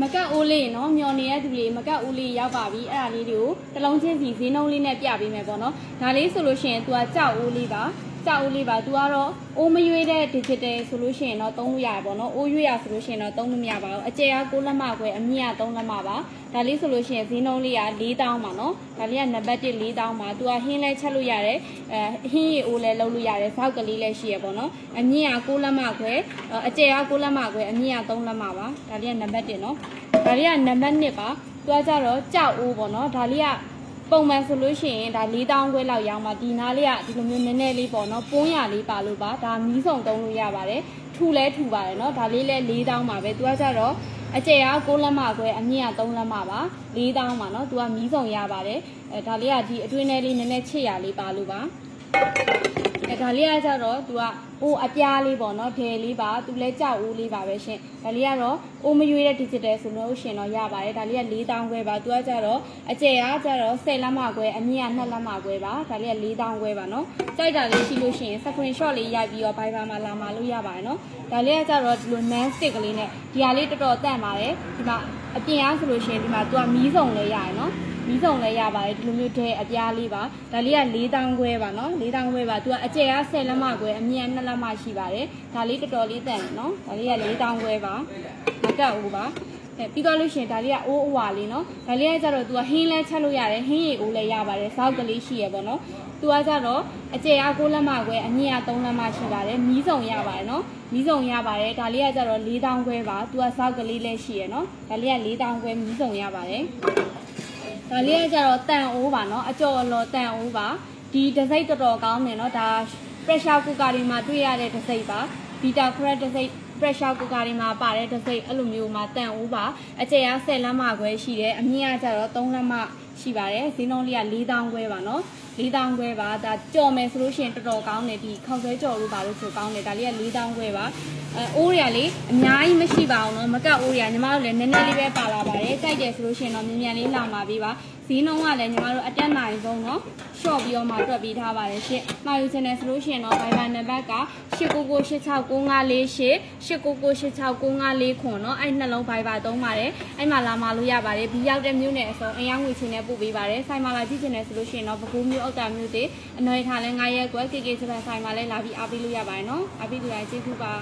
မကတ်အိုးလေးနော်မျောနေတဲ့သူလေးမကတ်အိုးလေးရောက်ပါပြီအဲ့ဒါလေးတွေကိုတစ်လုံးချင်းစီဈေးနှုန်းလေးနဲ့ပြပေးမယ်ပေါ့နော်ဒါလေးဆိုလို့ရှိရင် तू ကကြောက်အိုးလေးပါကြောက်အိုးလေးပါ तू ကတော့အိုးမရွေးတဲ့ digital ဆိုလို့ရှိရင်တော့သုံးလို့ရတယ်ပေါ့နော်အိုးရွေးရဆိုလို့ရှိရင်တော့သုံးလို့မရပါဘူးအကျယ်က6လက်မခွဲအမြင့်က3လက်မပါဒါလေးဆိုလို့ရှိရင်ဈေးနှုန်းလေးက4000ပါနော်ဒါလေးကနံပါတ်1 4000ပါ तू ကဟင်းလဲချက်လို့ရတယ်ဟင်းရီအိုးလဲလုပ်လို့ရတယ်ဇောက်ကလေးလဲရှိရပေါ့နော်အမြင့်က6လက်မခွဲအကျယ်က6လက်မခွဲအမြင့်က3လက်မပါဒါလေးကနံပါတ်1နော်ဒါလေးကနံပါတ်2ပါသူကကြတော့ကြောက်အိုးပေါ့နော်ဒါလေးကပုံမှန်ဆိုလို့ရှိရင်ဒါ4000ခွဲလောက်ရောင်းပါဒီနားလေးကဒီလိုမျိုးနည်းနည်းလေးပေါ့နော်ပုံးရလေးပါလို့ပါဒါမီးစုံသုံးလို့ရပါတယ်ထူလဲထူပါတယ်နော်ဒါလေးလဲ4000ပါပဲသူကကြတော့အကျယ်က6လက်မခွဲအမြင့်က3လက်မပါ4000ပါနော်သူကမီးစုံရပါတယ်ဒါလေးကဒီအတွင်းထဲလေးနည်းနည်းချစ်ရလေးပါလို့ပါဒါလေးကကြတော့ तू ကအိုးအပြားလေးပေါ့နော်ဒယ်လေးပါ तू လဲကြောက်အိုးလေးပါပဲရှင်ဒါလေးကတော့အိုးမရွေးတဲ့ digital ဆိုလို့ရှင်တော့ရပါတယ်ဒါလေးက4000ခွဲပါ तू ကကြတော့အကျယ်ကကြတော့10လက်မခွဲအမြင့်က2လက်မခွဲပါဒါလေးက4000ခွဲပါနော်ကြိုက်တာလေးရှိလို့ရှင် screenshot လေးရိုက်ပြီးတော့ Viber မှာလာမှာလို့ရပါတယ်နော်ဒါလေးကကြတော့ဒီလို non stick ကလေးနဲ့ဒီဟာလေးတော်တော်တန့်ပါတယ်ဒီမှာအပြင်အားဆိုလို့ရှင်ဒီမှာ तू ကမီးစုံလဲရတယ်နော်မီးစုံလဲရပါတယ်ဒီလိုမျိုးတဲ့အပြားလေးပါဒါလေးက4000ခွဲပါနော်4000ခွဲပါသူကအကျယ်က10လက်မခွဲအမြင့်2လက်မရှိပါတယ်ဒါလေးတော်တော်လေးတန်နော်ဒါလေးက4000ခွဲပါမကတ်ဦးပါပြီးတော့လို့ရှိရင်ဒါလေးကအိုးအဝါလေးနော်ဒါလေးကကြတော့သူကဟင်းလဲချက်လို့ရတယ်ဟင်းရီအိုးလဲရပါတယ်ဇောက်ကလေးရှိရပေါ့နော်သူကကြတော့အကျယ်က6လက်မခွဲအမြင့်က3လက်မရှိပါတယ်မီးစုံရပါတယ်နော်မီးစုံရပါတယ်ဒါလေးကကြတော့4000ခွဲပါသူကဇောက်ကလေးလဲရှိရနော်ဒါလေးက4000ခွဲမီးစုံရပါတယ်ဒါလေးကကြတော့တန်အိုးပါနော်အကျော်အလော်တန်အိုးပါဒီတစိမ့်တော်တော်ကောင်းတယ်နော်ဒါ pressure cooker တွေမှာတွေ့ရတဲ့တစိမ့်ပါ Vita Crack တစိမ့် pressure cooker တွေမှာပါတဲ့တစိမ့်အဲ့လိုမျိုးမှာတန်အိုးပါအကျယ်က10လက်မခွဲရှိတယ်အမြင့်ကကြတော့3လက်မရှိပါတယ်ဈေးနှုန်းလေးက4000ခွဲပါနော်4000ခွဲပါဒါကြော်မယ်ဆိုလို့ရှိရင်တော်တော်ကောင်းတယ်ဒီခေါက်ဆွဲကြော်လို့ပါလို့ဆိုကောင်းတယ်ဒါလေးက4000ခွဲပါအိုးရလေးအများကြီးမရှိပါဘူးเนาะမကတ်အိုးရညီမတို့လည်းနည်းနည်းလေးပဲပါလာပါတယ်ကြိုက်တယ်ဆိုလို့ရှိရင်တော့မြန်မြန်လေးလာမှာပေးပါဈေးနှုန်းကလည်းညီမတို့အတက်နိုင်ဆုံးเนาะရှော့ပြီးတော့မှတွက်ပြီးထားပါတယ်ရှင့်မှာယူချင်တယ်ဆိုလို့ရှိရင်တော့ Viber နံပါတ်က89969548 89969549เนาะအဲ့နှလုံး Viber သုံးပါတယ်အဲ့မှာလာမှာလို့ရပါတယ်ဒီရောက်တဲ့မြို့နယ်အစုံအယောင်ငွေချင်းနဲ့ပို့ပေးပါတယ်ဆိုင်မှာလာကြည့်ချင်တယ်ဆိုလို့ရှိရင်တော့ပဲခူးမြို့အောက်တာမြို့တွေအနော်ရထားလဲ9ရက်ကွယ် KK စပန်ဆိုင်မှာလဲလာပြီးအားပေးလို့ရပါတယ်เนาะအားပေးကြပါကျေးဇူးပါ